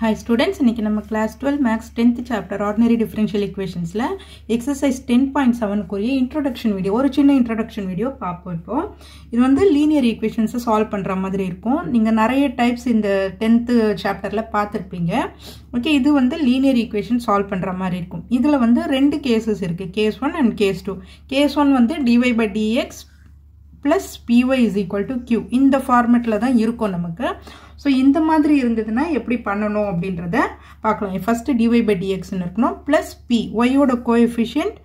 Hi students, இன்னைக்கு நம்ம class 12 maths 10th chapter ordinary differential equationsல exercise 10.7 குரிய introduction video ஒரு சின்ன introduction video பாப்போம். இப்போ இது வந்து linear equations solve பண்ற மாதிரி இருக்கும். நீங்க நிறைய types இந்த 10th chapterல பார்த்திருப்பீங்க. ஓகே, இது வந்து linear equation solve பண்ற மாதிரி இருக்கும். இதுல வந்து ரெண்டு cases இருக்கு, case 1 and case 2. case 1 வந்து dy by dx plus py is equal to q. இந்த ஃபார்மேட்ல தான் இருக்கும் நமக்கு. So இந்த மாதிரி இருந்ததுன்னா எப்படி பண்ணணும் அப்படின்றத பார்க்கலாம். ஃபர்ஸ்ட் dy by dx ன்னு இருக்கணும் plus p, y ஓட கோஎஃபிஷியன்ட்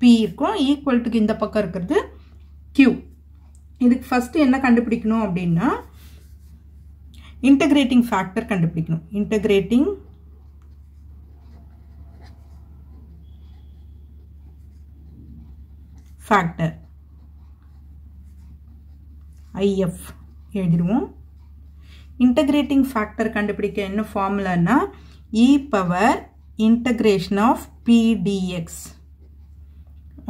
p இருக்கும், ஈக்குவல் டு இந்த பக்கம் இருக்குது q. இதுக்கு ஃபர்ஸ்ட் என்ன கண்டுபிடிக்கணும் அப்படின்னா இன்டகிரேட்டிங் ஃபேக்டர் கண்டுபிடிக்கணும். Integrating factor IF எழுதிடுவோம். integrating factor கண்டுபிடிக்க என்ன ஃபார்முலானா e power integration of p dx.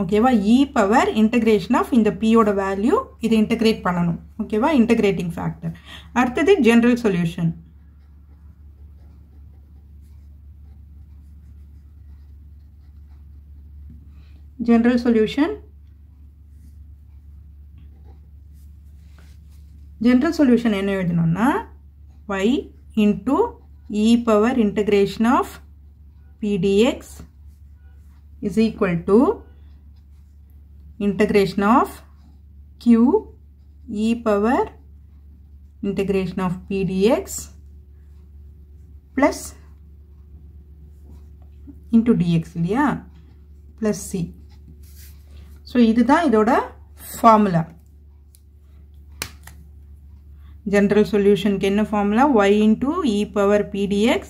ஓகேவா, e power integration of இந்த p ஓட வேல்யூ இது இன்டகிரேட் பண்ணணும். ஓகேவா, integrating factor. அடுத்தது general solution. general solution general solution என்ன எழுதணும்னா y into e power integration of p dx is equal to integration of q e power integration of p dx plus into dx இல்லையா plus c. so இதுதான் இதோட formula. general solution के என்ன formula y into e power p dx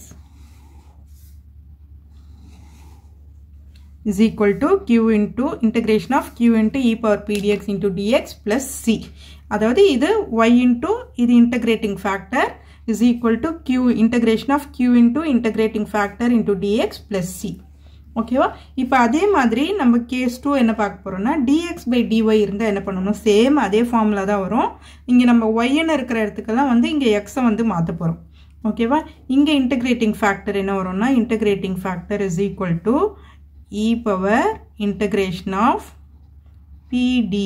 is equal to q into integration of q into e power p dx into dx plus c. அதாவது இது y into இது integrating factor is equal to q integration of q into integrating factor into dx plus c. ஓகேவா, இப்போ அதே மாதிரி நம்ம case 2 என்ன பார்க்க போறோம்னா dx by dy இருந்தா என்ன பண்ணணும், சேம் அதே ஃபார்முலா தான் வரும். இங்க நம்ம y ன்னு இருக்கிற இடத்துக்கெல்லாம் வந்து இங்க x வந்து மாத்த போறோம். ஓகேவா, இங்க இன்டகிரேட்டிங் ஃபேக்டர் என்ன வரும்னா integrating factor is equal to e power integration of p dy.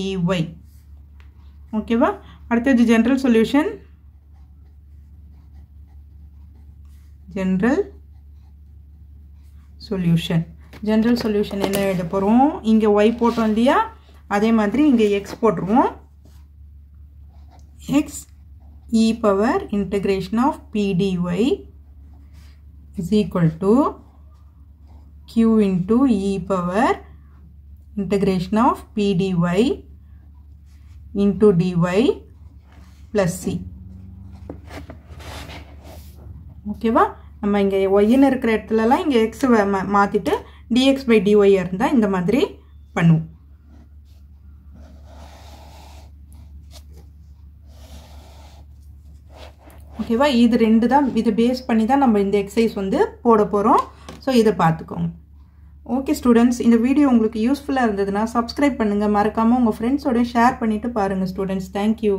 ஓகேவா, அடுத்தது general solution. General solution general solution என்ன எழுத போறோம், இங்க y போட்டோம் இல்லையா, அதே மாதிரி இங்க x போட்டுருவோம். x e power integration of p dy is equal to q into e power integration of p dy into dy plus c. ஓகேவா, நம்ம இங்க y ன்னு இருக்கிற இடத்துலலாம் இங்க x மாத்திட்டு dx by dy இருந்தா இந்த மாதிரி பண்ணுவோம். ஓகேவா, இது ரெண்டு தான், இது பேஸ் பண்ணி தான் நம்ம இந்த எக்ஸசைஸ் வந்து போட போறோம். ஸோ இதை பார்த்துக்கோங்க. ஓகே ஸ்டூடெண்ட்ஸ், இந்த வீடியோ உங்களுக்கு யூஸ்ஃபுல்லாக இருந்ததுன்னா சப்ஸ்கிரைப் பண்ணுங்க, மறக்காம உங்க ஃப்ரெண்ட்ஸோட ஷேர் பண்ணிட்டு பாருங்க ஸ்டூடெண்ட்ஸ். தேங்க்யூ.